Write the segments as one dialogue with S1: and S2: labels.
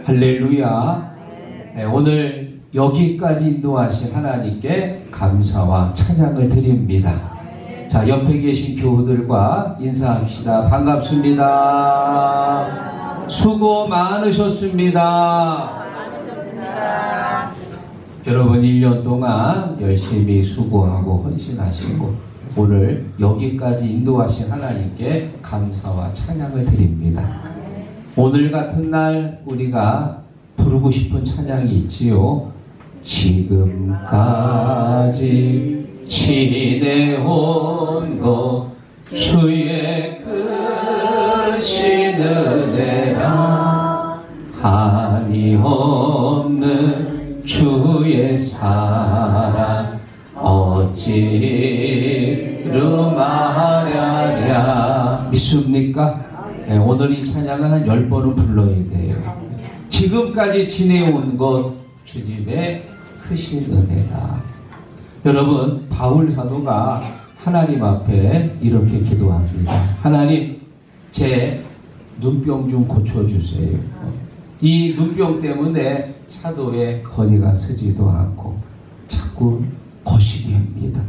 S1: 할렐루야. 네, 오늘 여기까지 인도하신 하나님께 감사와 찬양을 드립니다. 자, 옆에 계신 교우들과 인사합시다. 반갑습니다. 수고 많으셨습니다. 여러분 1년 동안 열심히 수고하고 헌신하시고 오늘 여기까지 인도하신 하나님께 감사와 찬양을 드립니다. 오늘 같은 날 우리가 부르고 싶은 찬양이 있지요. 지금까지 지내온 것 주의 크신 은혜라 한이 없는 주의 사랑 어찌로 말하랴. 믿습니까? 네, 오늘 이 찬양은 한 10번은 불러야 돼요. 지금까지 지내온 것 주님의 크신 은혜다. 여러분, 바울 사도가 하나님 앞에 이렇게 기도합니다. 하나님, 제 눈병 좀 고쳐주세요. 이 눈병 때문에 사도의 거리가 서지도 않고 자꾸 거시기 합니다.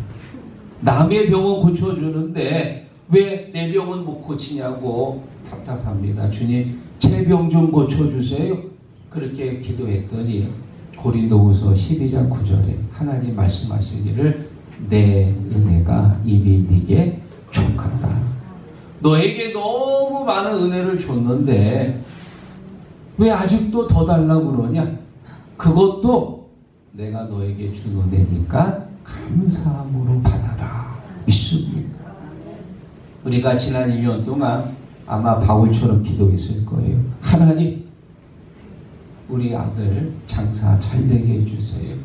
S1: 남의 병은 고쳐주는데 왜 내 병은 못 고치냐고 답답합니다. 주님, 제 병 좀 고쳐주세요. 그렇게 기도했더니 고린도후서 12장 9절에 하나님 말씀하시기를 내 은혜가 이미 네게 족하다. 너에게 너무 많은 은혜를 줬는데 왜 아직도 더 달라고 그러냐? 그것도 내가 너에게 준 은혜니까 감사함으로 받아라. 믿습니까? 우리가 지난 2년 동안 아마 바울처럼 기도했을 거예요. 하나님, 우리 아들 장사 잘 되게 해주세요.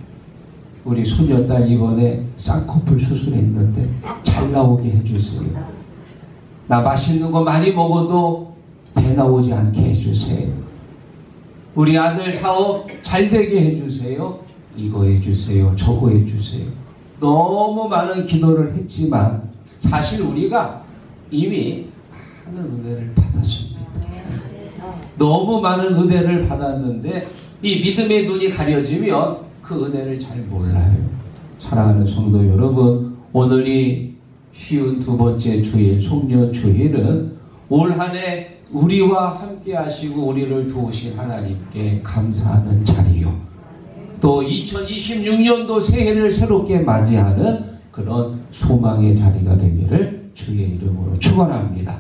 S1: 우리 소녀딸 이번에 쌍꺼풀 수술했는데 잘 나오게 해주세요. 나 맛있는 거 많이 먹어도 배 나오지 않게 해주세요. 우리 아들 사업 잘 되게 해주세요. 이거 해주세요. 저거 해주세요. 너무 많은 기도를 했지만 사실 우리가 이미 많은 은혜를 받았습니다. 너무 많은 은혜를 받았는데 이 믿음의 눈이 가려지면 그 은혜를 잘 몰라요. 사랑하는 성도 여러분, 오늘이 쉬운 두 번째 주일, 송년 주일은 올 한 해 우리와 함께 하시고 우리를 도우신 하나님께 감사하는 자리요. 또 2026년도 새해를 새롭게 맞이하는 그런 소망의 자리가 되기를 주의 이름으로 축원합니다.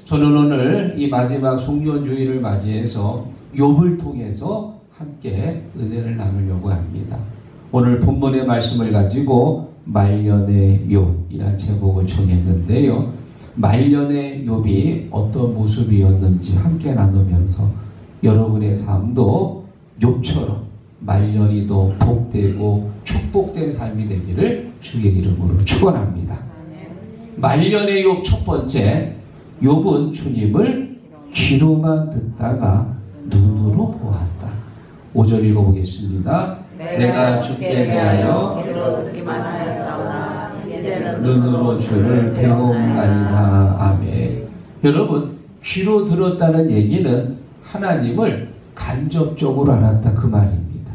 S1: 저는 오늘 이 마지막 송년주일을 맞이해서 욥을 통해서 함께 은혜를 나누려고 합니다. 오늘 본문의 말씀을 가지고 말년의 욥이라는 제목을 정했는데요. 말년의 욥이 어떤 모습이었는지 함께 나누면서 여러분의 삶도 욥처럼 말년이 더 복되고 축복된 삶이 되기를 주의 이름으로 축원합니다. 말년의 욥 첫 번째, 욥은 주님을 귀로만 듣다가 눈으로 보았다. 5절 읽어보겠습니다. 내가 주께 대하여 귀로 듣기만 하였사오나 이제는 눈으로 주를 배움나이다. 아멘. 여러분, 귀로 들었다는 얘기는 하나님을 간접적으로 알았다 그 말입니다.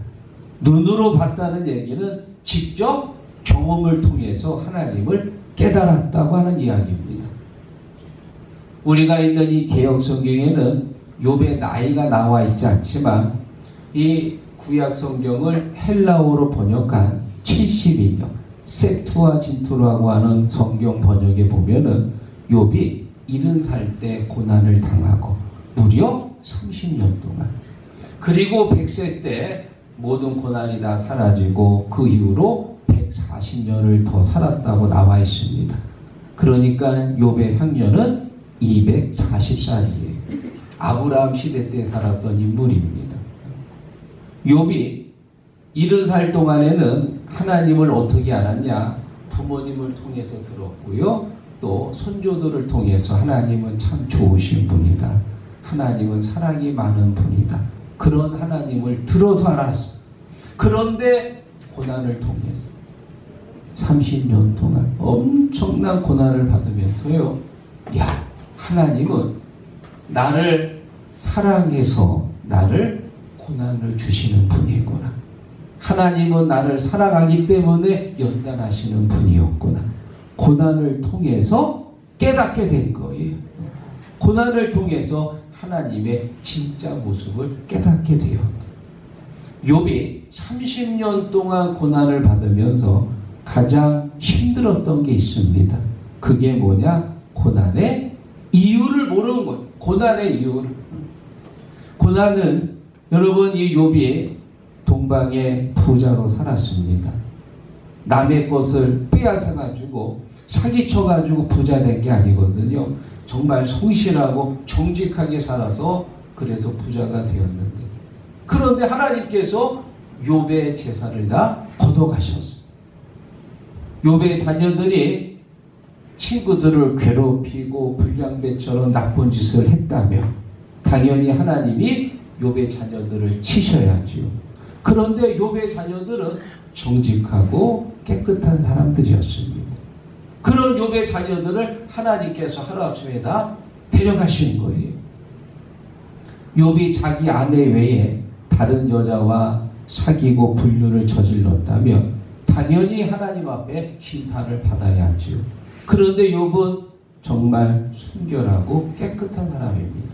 S1: 눈으로 봤다는 얘기는 직접 경험을 통해서 하나님을 깨달았다고 하는 이야기입니다. 우리가 있는 이 개역 성경에는 욥의 나이가 나와 있지 않지만 이 구약 성경을 헬라어로 번역한 72년 셉투아진투라고 하는 성경 번역에 보면은 욥이 70살 때 고난을 당하고 무려 30년 동안, 그리고 100세 때 모든 고난이 다 사라지고 그 이후로 140년을 더 살았다고 나와 있습니다. 그러니까 욥의 향년은 240살이에요. 아브라함 시대 때 살았던 인물입니다. 욥이 70살 동안에는 하나님을 어떻게 알았냐? 부모님을 통해서 들었고요. 또 선조들을 통해서 하나님은 참 좋으신 분이다. 하나님은 사랑이 많은 분이다. 그런 하나님을 들어서 알았어. 그런데 고난을 통해서 30년 동안 엄청난 고난을 받으면서요. 야, 하나님은 나를 사랑해서 나를 고난을 주시는 분이구나. 하나님은 나를 사랑하기 때문에 연단하시는 분이었구나. 고난을 통해서 깨닫게 된 거예요. 고난을 통해서 하나님의 진짜 모습을 깨닫게 되었다. 욥이 30년 동안 고난을 받으면서 가장 힘들었던 게 있습니다. 그게 뭐냐? 고난의 이유를 모르는 거예요. 고난의 이유를. 고난은 여러분 이 욥이 동방의 부자로 살았습니다. 남의 것을 빼앗아가지고 사기쳐가지고 부자 된 게 아니거든요. 정말 성실하고 정직하게 살아서 그래서 부자가 되었는데, 그런데 하나님께서 욥의 재산을 다 걷어가셨어요. 욥의 자녀들이 친구들을 괴롭히고 불량배처럼 나쁜 짓을 했다면 당연히 하나님이 욥의 자녀들을 치셔야지요. 그런데 욥의 자녀들은 정직하고 깨끗한 사람들이었습니다. 그런 욥의 자녀들을 하나님께서 하루아침에 다 데려가신 거예요. 욥이 자기 아내 외에 다른 여자와 사귀고 불륜을 저질렀다면 당연히 하나님 앞에 심판을 받아야 하지요. 그런데 욥은 정말 순결하고 깨끗한 사람입니다.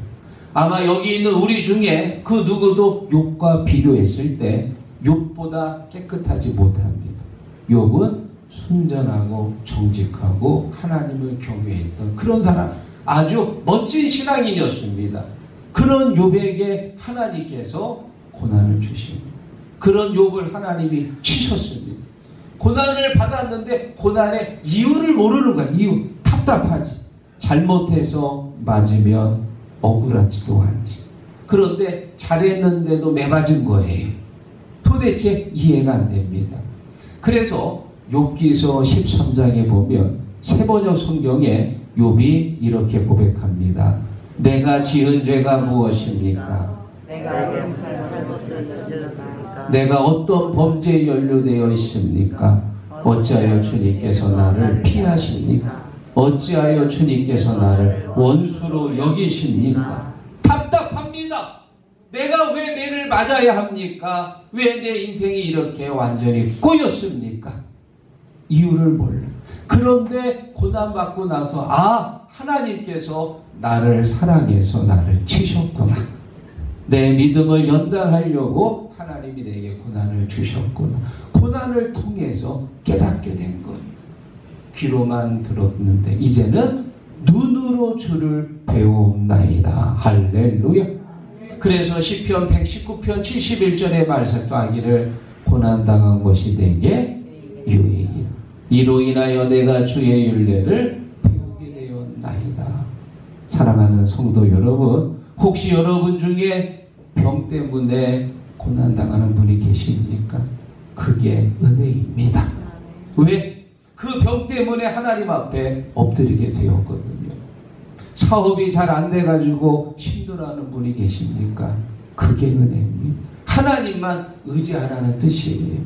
S1: 아마 여기 있는 우리 중에 그 누구도 욥과 비교했을 때 욥보다 깨끗하지 못합니다. 욥은 순전하고 정직하고 하나님을 경외했던 그런 사람, 아주 멋진 신앙인이었습니다. 그런 욥에게 하나님께서 고난을 주십니다. 그런 욥을 하나님이 치셨습니다. 고난을 받았는데 고난의 이유를 모르는 거야. 이유. 답답하지. 잘못해서 맞으면 억울하지도 않지. 그런데 잘했는데도 매맞은 거예요. 도대체 이해가 안 됩니다. 그래서 욥기서 13장에 보면 세번역 성경에 욥이 이렇게 고백합니다. 내가 지은 죄가 무엇입니까?
S2: 내가 무슨 잘못을 저질렀습니까?
S1: 내가 어떤 범죄에 연루되어 있습니까? 어찌하여 주님께서 나를 피하십니까? 어찌하여 주님께서 나를 원수로 여기십니까? 답답합니다. 내가 왜 매를 맞아야 합니까? 왜 내 인생이 이렇게 완전히 꼬였습니까? 이유를 몰라. 그런데 고난받고 나서 하나님께서 나를 사랑해서 나를 치셨구나. 내 믿음을 연단하려고 하나님이 내게 고난을 주셨구나. 고난을 통해서 깨닫게 된 거예요. 귀로만 들었는데 이제는 눈으로 주를 배움나이다. 할렐루야. 그래서 시편 119편 71절의 말씀도 하기를 고난당한 것이 내게 유익이라. 이로 인하여 내가 주의 율례를 배우게 되었나이다. 사랑하는 성도 여러분, 혹시 여러분 중에 병 때문에 고난당하는 분이 계십니까? 그게 은혜입니다. 왜? 그 병 때문에 하나님 앞에 엎드리게 되었거든요. 사업이 잘 안 돼가지고 힘들어하는 분이 계십니까? 그게 은혜입니다. 하나님만 의지하라는 뜻이에요.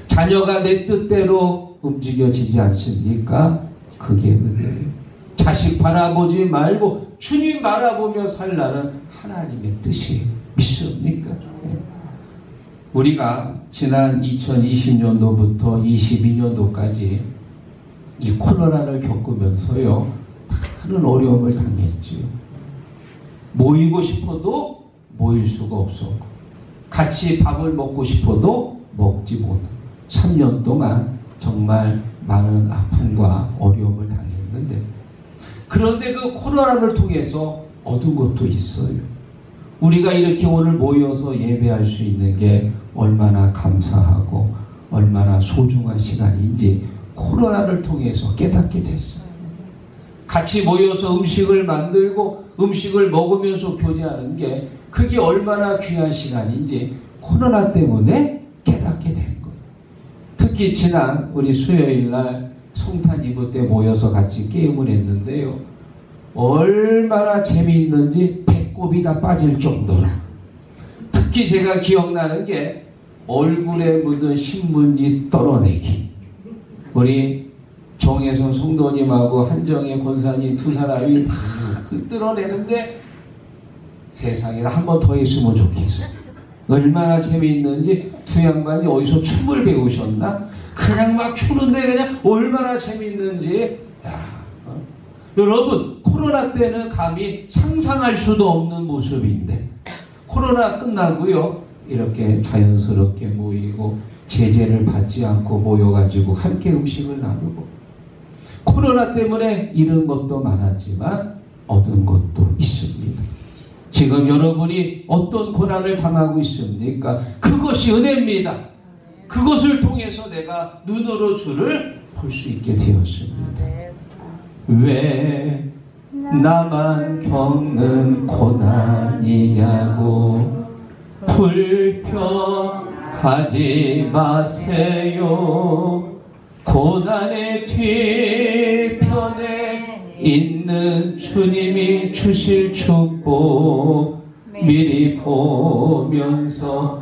S1: 자녀가 내 뜻대로 움직여지지 않습니까? 그게 은혜예요. 자식 바라보지 말고 주님 바라보며 살라는 하나님의 뜻이에요. 믿습니까? 우리가 지난 2020년도부터 22년도까지 이 코로나를 겪으면서요, 많은 어려움을 당했지요. 모이고 싶어도 모일 수가 없었고, 같이 밥을 먹고 싶어도 먹지 못하고, 3년 동안 정말 많은 아픔과 어려움을 당했는데, 그런데 그 코로나를 통해서 얻은 것도 있어요. 우리가 이렇게 오늘 모여서 예배할 수 있는 게 얼마나 감사하고 얼마나 소중한 시간인지 코로나를 통해서 깨닫게 됐어요. 같이 모여서 음식을 만들고 음식을 먹으면서 교제하는 게 그게 얼마나 귀한 시간인지 코로나 때문에 깨닫게 된 거예요. 특히 지난 우리 수요일 날 성탄 이브 때 모여서 같이 게임을 했는데요. 얼마나 재미있는지 배꼽이 다 빠질 정도로. 특히 제가 기억나는 게 얼굴에 묻은 신문지 떨어내기. 우리 정혜선 성도님하고 한정혜 권사님 두 사람이 막 뜯어내는데 세상에 한 번 더 했으면 좋겠어. 얼마나 재미있는지 두 양반이 어디서 춤을 배우셨나? 그냥 막 추는데 그냥 얼마나 재미있는지. 야, 여러분 코로나 때는 감히 상상할 수도 없는 모습인데 코로나 끝나고요 이렇게 자연스럽게 모이고 제재를 받지 않고 모여가지고 함께 음식을 나누고 코로나 때문에 잃은 것도 많았지만 얻은 것도 있습니다. 지금 여러분이 어떤 고난을 당하고 있습니까? 그것이 은혜입니다. 그것을 통해서 내가 눈으로 주를 볼 수 있게 되었습니다. 왜 나만 겪는 고난이냐고 불평하지 마세요. 고난의 뒤편에 있는 주님이 주실 축복 미리 보면서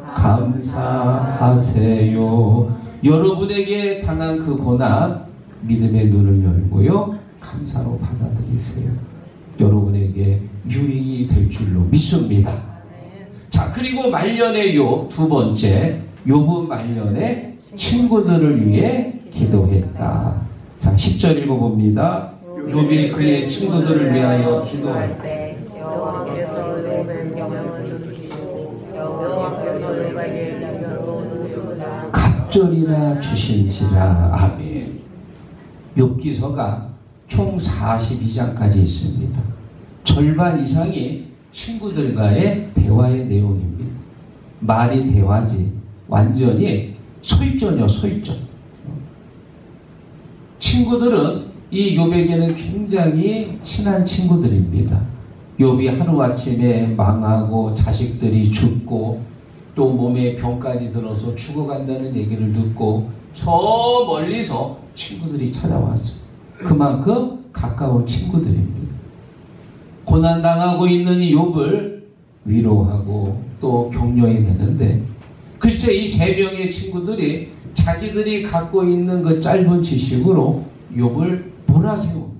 S1: 감사하세요. 여러분에게 당한 그 고난 믿음의 눈을 열고요 감사로 받아들이세요. 여러분에게 유익이 될 줄로 믿습니다. 자, 그리고 말년의 욥 두 번째, 욥은 말년에 친구들을 위해 기도했다. 자, 10절 읽어봅니다. 욥이 그의 친구들을 위하여 기도할 때
S2: 여호와께서 욥의 명령을 들으시고 여호와께서 욥에게 능력으로 누구보다
S1: 갑절이나 주신지라. 아멘. 욥기서가 총 42장까지 있습니다. 절반 이상이 친구들과의 대화의 내용입니다. 말이 대화지 완전히 설전이요 설전. 친구들은 이 욥에게는 굉장히 친한 친구들입니다. 욥이 하루아침에 망하고 자식들이 죽고 또 몸에 병까지 들어서 죽어간다는 얘기를 듣고 저 멀리서 친구들이 찾아왔어요. 그만큼 가까운 친구들입니다. 고난당하고 있는 이 욥을 위로하고 또 격려해내는데 글쎄 이 세 명의 친구들이 자기들이 갖고 있는 그 짧은 지식으로 욥을 몰아세웁니다.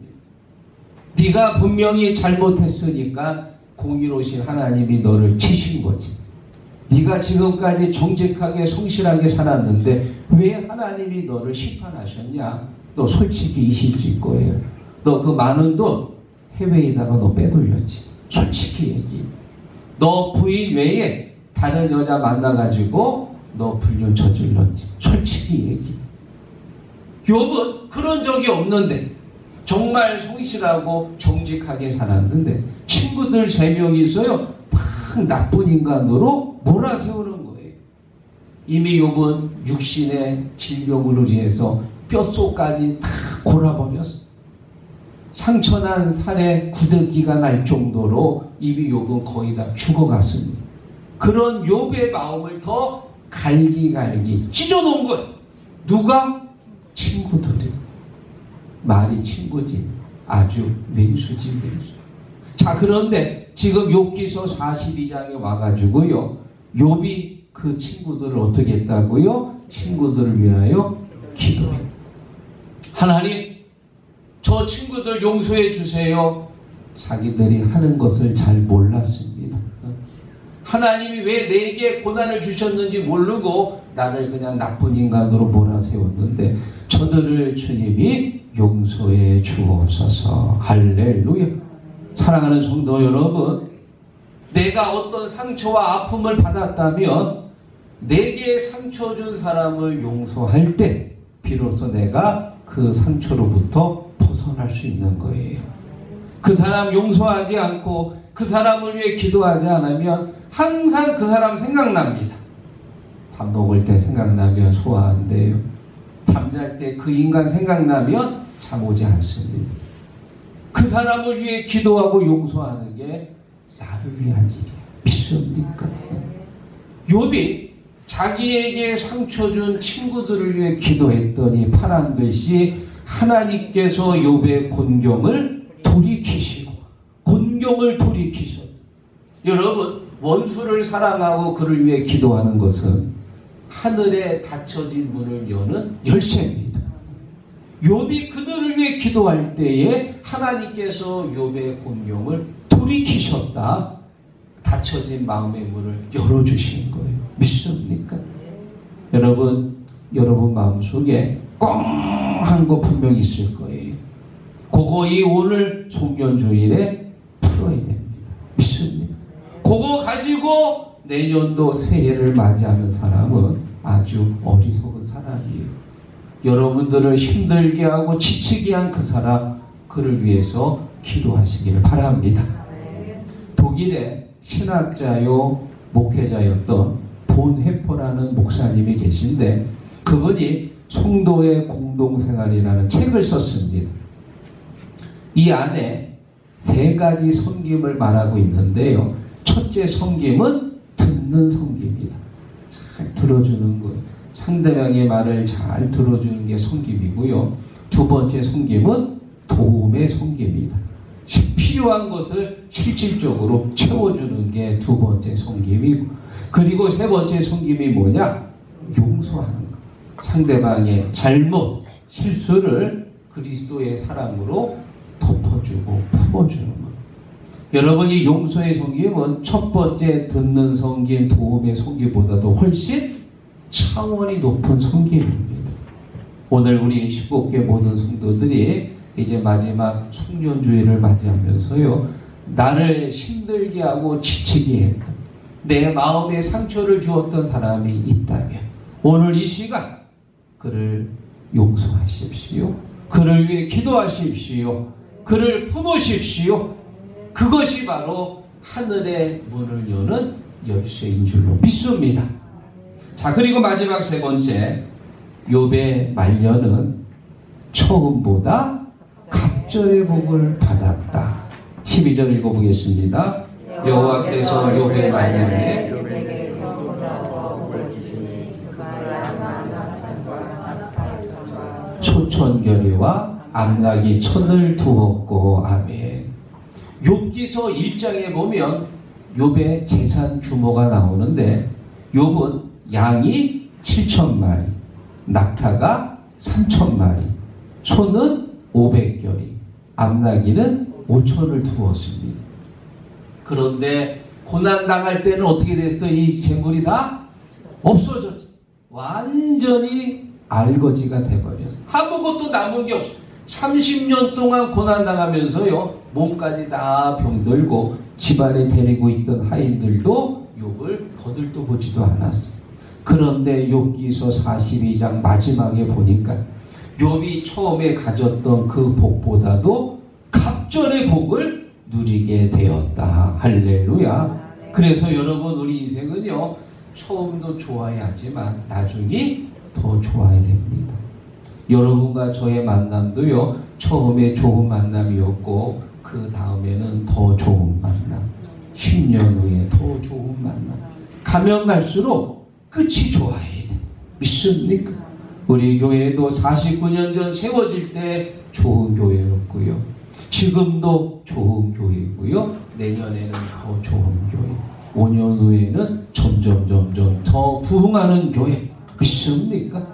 S1: 네가 분명히 잘못했으니까 공의로우신 하나님이 너를 치신 거지. 네가 지금까지 정직하게 성실하게 살았는데 왜 하나님이 너를 심판하셨냐? 너 솔직히 20일 거예요. 너 그 많은 돈 해외에다가 너 빼돌렸지. 솔직히 얘기해. 너 부인 외에 다른 여자 만나가지고 너 불륜 저질렀지. 솔직히 얘기해. 욥은 그런 적이 없는데 정말 성실하고 정직하게 살았는데 친구들 3명이 있어요. 막 나쁜 인간으로 몰아세우는 거예요. 이미 욥은 육신의 질병으로 인해서 뼛속까지 다 골아버렸어. 상처난 살에 구더기가 날 정도로 이미 욥은 거의 다 죽어갔습니다. 그런 욥의 마음을 더 갈기갈기 찢어놓은 거예요. 누가? 친구들이. 말이 친구지. 아주 맹수지 맹수. 자, 그런데 지금 욥기서 42장에 와가지고요 욥이 그 친구들을 어떻게 했다고요? 친구들을 위하여 기도해. 하나님, 저 친구들 용서해 주세요. 자기들이 하는 것을 잘 몰랐습니다. 하나님이 왜 내게 고난을 주셨는지 모르고 나를 그냥 나쁜 인간으로 몰아세웠는데 저들을 주님이 용서해 주옵소서. 할렐루야. 사랑하는 성도 여러분, 내가 어떤 상처와 아픔을 받았다면 내게 상처 준 사람을 용서할 때 비로소 내가 그 상처로부터 벗어날 수 있는 거예요. 그 사람 용서하지 않고 그 사람을 위해 기도하지 않으면 항상 그 사람 생각납니다. 밥 먹을 때 생각나면 소화 안 돼요. 잠잘 때 그 인간 생각나면 잠 오지 않습니다. 그 사람을 위해 기도하고 용서하는 게 나를 위한 일이에요. 믿습니까? 욥이 자기에게 상처 준 친구들을 위해 기도했더니 파란 글씨 하나님께서 욥의 곤경을 돌이키시고 곤경을 돌이키셨다. 여러분, 원수를 사랑하고 그를 위해 기도하는 것은 하늘에 닫혀진 문을 여는 열쇠입니다. 욥이 그들을 위해 기도할 때에 하나님께서 욥의 곤경을 돌이키셨다. 닫혀진 마음의 문을 열어주신 거예요. 믿습니까? 여러분 마음속에 꽁한 거 분명히 있을 거예요. 그거 이 오늘 송년주일에 풀어야 됩니다. 믿습니까? 그거 가지고 내년도 새해를 맞이하는 사람은 아주 어리석은 사람이에요. 여러분들을 힘들게 하고 지치게 한 그 사람, 그를 위해서 기도하시기를 바랍니다. 독일의 신학자요 목회자였던 본 헤퍼라는 목사님이 계신데, 그분이 성도의 공동생활이라는 책을 썼습니다. 이 안에 3가지 섬김을 말하고 있는데요. 첫째 섬김은 듣는 섬김이다. 잘 들어주는 거예요. 상대방의 말을 잘 들어주는 게 섬김이고요. 2번째 섬김은 도움의 섬김이다. 필요한 것을 실질적으로 채워주는 게 2번째 섬김이고, 그리고 3번째 섬김이 뭐냐? 용서하는 것. 상대방의 잘못, 실수를 그리스도의 사랑으로 덮어주고 품어주는 것. 여러분, 이 용서의 섬김은 첫 번째 듣는 섬김, 도움의 섬김보다도 훨씬 차원이 높은 섬김입니다. 오늘 우리 17개 모든 성도들이 이제 마지막 송년주일을 맞이하면서요, 나를 힘들게 하고 지치게 했던, 내 마음에 상처를 주었던 사람이 있다면 오늘 이 시간 그를 용서하십시오. 그를 위해 기도하십시오. 그를 품으십시오. 그것이 바로 하늘의 문을 여는 열쇠인 줄로 믿습니다. 자, 그리고 마지막 3번째, 욥의 말년은 처음보다 갑절의 복을 받았다. 12절 읽어보겠습니다. 여호와께서 욥의 말년에 소천결의와 암나기 천을 두었고. 아멘. 욥기서 1장에 보면 욥의 재산 규모가 나오는데, 욥은 양이 7,000마리, 낙타가 3,000마리, 소는 500결이, 암나기는 5천을 두었습니다. 그런데 고난당할 때는 어떻게 됐어? 이 재물이 다 없어졌어. 완전히 알거지가 돼버렸어. 아무것도 남은 게 없어. 30년 동안 고난당하면서요, 몸까지 다 병들고 집안에 데리고 있던 하인들도 욥을 거들떠 보지도 않았어. 그런데 욥기서 42장 마지막에 보니까 욥이 처음에 가졌던 그 복보다도 갑절의 복을 누리게 되었다. 할렐루야. 그래서 여러분, 우리 인생은요, 처음도 좋아야 하지만 나중이 더 좋아야 됩니다. 여러분과 저의 만남도요, 처음에 좋은 만남이었고 그 다음에는 더 좋은 만남, 10년 후에 더 좋은 만남, 가면 갈수록 끝이 좋아야 돼. 믿습니까? 우리 교회도 49년 전 세워질 때 좋은 교회였고요, 지금도 좋은 교회고요, 내년에는 더 좋은 교회, 5년 후에는 점점 더 부흥하는 교회. 믿습니까?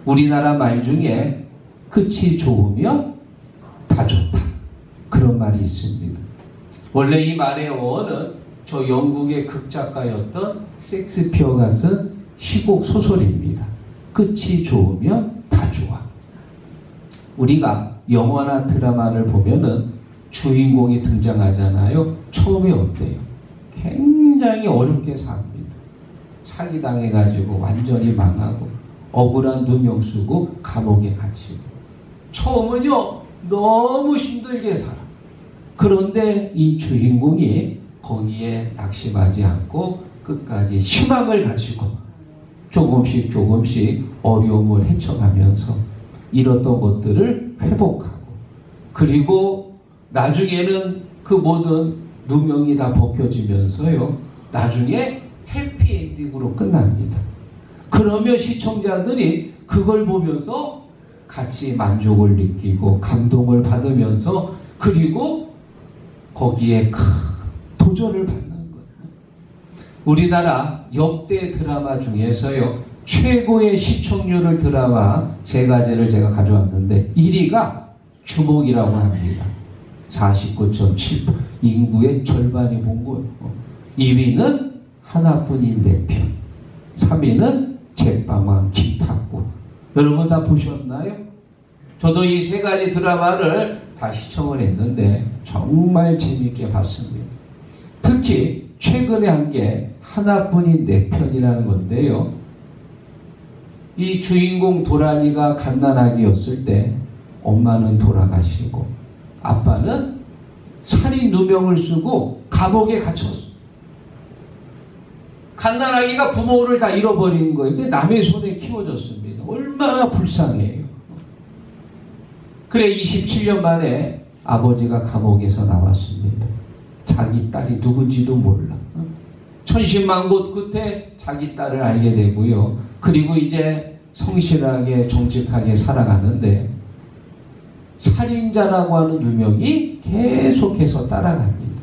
S1: 우리나라 말 중에 끝이 좋으면 다 좋다, 그런 말이 있습니다. 원래 이 말의 어원은 저 영국의 극작가였던 섹스피어가 쓴 희곡 소설입니다. 끝이 좋으면 다 좋아. 우리가 영화나 드라마를 보면은 주인공이 등장하잖아요. 처음에 어때요? 굉장히 어렵게 삽니다. 사기당해가지고 완전히 망하고 억울한 누명 쓰고 감옥에 갇히고, 처음은요 너무 힘들게 살아. 그런데 이 주인공이 거기에 낙심하지 않고 끝까지 희망을 가지고 조금씩 어려움을 헤쳐가면서 잃었던 것들을 회복하고, 그리고 나중에는 그 모든 누명이 다 벗겨지면서요, 나중에 해피엔딩으로 끝납니다. 그러면 시청자들이 그걸 보면서 같이 만족을 느끼고 감동을 받으면서, 그리고 거기에 큰 도전을 받는 거예요. 우리나라 역대 드라마 중에서요, 최고의 시청률을 드라마 3가지를 제가 가져왔는데 1위가 주목이라고 합니다. 49.7%, 인구의 절반이 본 거예요. 2위는 하나뿐인 내 편. 3위는 제빵왕 김탁구. 여러분 다 보셨나요? 저도 이 세 가지 드라마를 다 시청을 했는데 정말 재밌게 봤습니다. 특히 최근에 한 게 하나뿐인 내 편이라는 건데요. 이 주인공 도란이가 갓난아기였을 때 엄마는 돌아가시고 아빠는 살인 누명을 쓰고 감옥에 갇혔어. 갓난아기가 부모를 다 잃어버린 거예요. 그게 남의 손에 키워졌습니다. 얼마나 불쌍해요. 그래 27년 만에 아버지가 감옥에서 나왔습니다. 자기 딸이 누군지도 몰라. 천신만고 끝에 자기 딸을 알게 되고요. 그리고 이제 성실하게 정직하게 살아가는데 살인자라고 하는 누명이 계속해서 따라갑니다.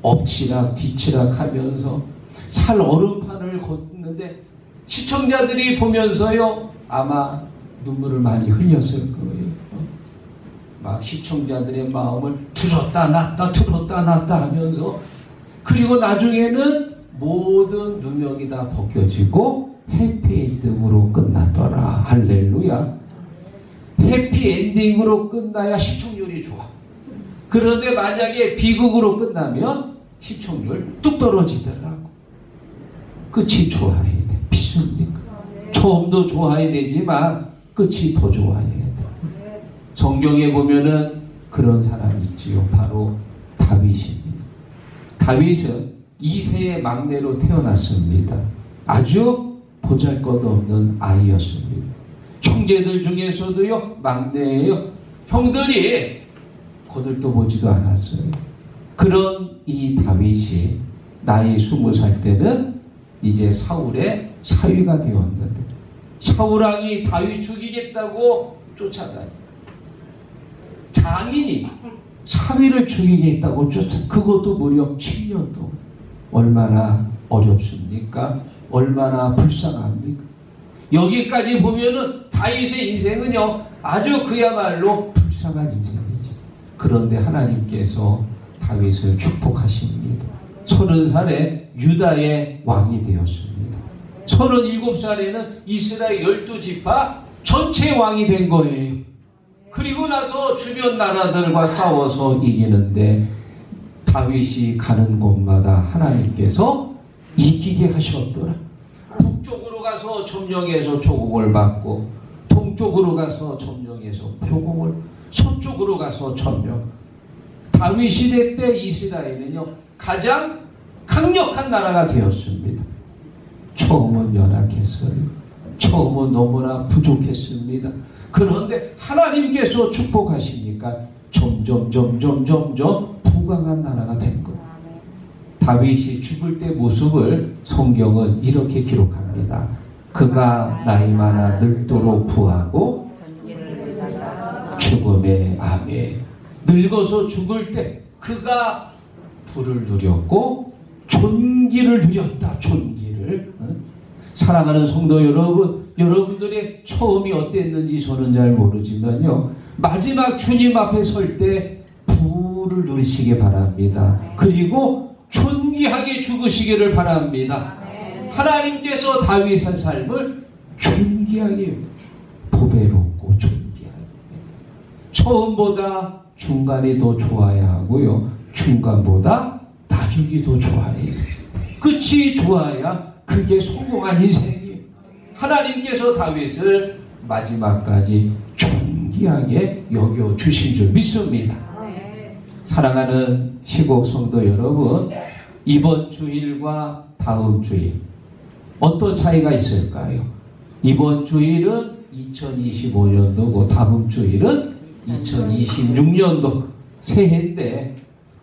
S1: 엎치락 뒤치락 하면서 살 얼음판을 걷는데 시청자들이 보면서요 아마 눈물을 많이 흘렸을 거예요. 막 시청자들의 마음을 들었다 놨다 하면서 그리고 나중에는 모든 누명이 다 벗겨지고 해피엔딩으로 끝나더라. 할렐루야. 해피엔딩으로 끝나야 시청률이 좋아. 그런데 만약에 비극으로 끝나면 시청률 뚝 떨어지더라고. 끝이 좋아야 돼. 믿습니까? 처음도 좋아야 되지만 끝이 더 좋아야 돼. 성경에 보면은 그런 사람이 있지요. 바로 다윗입니다. 다윗은 이세의 막내로 태어났습니다. 아주 보잘것없는 아이였습니다. 형제들 중에서도요 막내예요. 형들이 거들떠보지도 않았어요. 그런 이 다윗이 나이 20살 때는 이제 사울의 사위가 되었는데 사울왕이 다윗 죽이겠다고 쫓아다니 장인이 사위를 죽이겠다고 그것도 무려 7년 동안. 얼마나 어렵습니까? 얼마나 불쌍합니까? 여기까지 보면은 다윗의 인생은요 아주 그야말로 불쌍한 인생이지. 그런데 하나님께서 다윗을 축복하십니다. 30살에 유다의 왕이 되었습니다. 37살에는 이스라엘 12지파 전체 왕이 된 거예요. 그리고 나서 주변 나라들과 싸워서 이기는데 다윗이 가는 곳마다 하나님께서 이기게 하셨더라. 북쪽으로 가서 점령해서 조공을 받고 동쪽으로 가서 점령해서 조공을 서쪽으로 가서 점령. 다윗 시대 때 이스라엘은요 가장 강력한 나라가 되었습니다. 처음은 연약했어요. 처음은 너무나 부족했습니다. 그런데 하나님께서 축복하시니까 점점 부강한 나라가 된 거예요. 다윗이 죽을 때 모습을 성경은 이렇게 기록합니다. 그가 나이 많아 늙도록 부하고 죽음의 암에 늙어서 죽을 때 그가 부를 누렸고 존귀를 누렸다. 존귀를. 사랑하는 성도 여러분, 여러분들의 처음이 어땠는지 저는 잘 모르지만요. 마지막 주님 앞에 설 때 부를 누리시기 바랍니다. 그리고 존귀하게 죽으시기를 바랍니다. 하나님께서 다윗의 삶을 존귀하게 보배롭고 존귀하게 처음보다 중간이 더 좋아야 하고요. 중간보다 나중이 더 좋아야 돼요. 끝이 좋아야 그게 성공한 인생이에요. 하나님께서 다윗을 마지막까지 존귀하게 여겨주신 줄 믿습니다. 사랑하는 시국 성도 여러분, 이번 주일과 다음 주일 어떤 차이가 있을까요? 이번 주일은 2025년도고 다음 주일은 2026년도 새해인데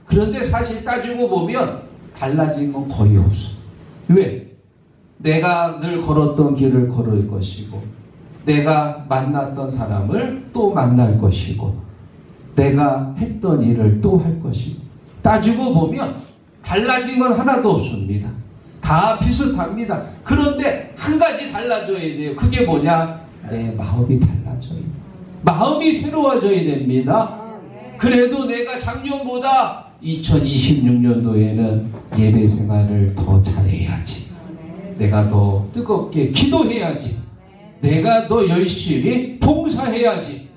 S1: 그런데 사실 따지고 보면 달라진 건 거의 없어. 왜? 내가 늘 걸었던 길을 걸을 것이고 내가 만났던 사람을 또 만날 것이고 내가 했던 일을 또 할 것이고 따지고 보면 달라진 건 하나도 없습니다. 다 비슷합니다. 그런데 한 가지 달라져야 돼요. 그게 뭐냐? 내 마음이 달라져야 돼요. 마음이 새로워져야 됩니다. 그래도 내가 작년보다 2026년도에는 예배 생활을 더 잘해야지. 내가 더 뜨겁게 기도해야지. 내가 더 열심히 봉사해야지.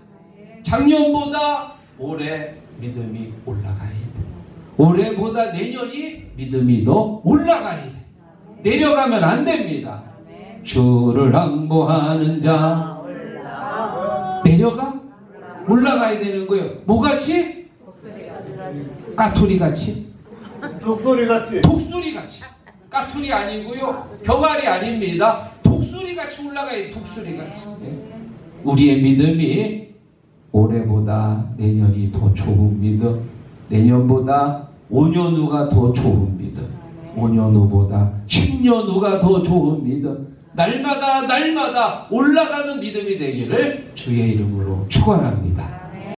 S1: 작년보다 올해 믿음이 올라가야 돼. 올해보다 내년이 믿음이 더 올라가야 돼. 내려가면 안 됩니다. 주를 항모하는 자 내려가? 올라가야 되는 거예요. 뭐같이? 까투리같이?
S3: 독소리같이.
S1: 독수리같이. 까투리 아니고요. 병아리 아닙니다. 독수리같이 올라가야 돼. 독수리같이. 우리의 믿음이 올해보다 내년이 더 좋은 믿음, 내년보다 5년 후가 더 좋은 믿음, 5년 후보다 10년 후가 더 좋은 믿음, 날마다 올라가는 믿음이 되기를 주의 이름으로 축원합니다.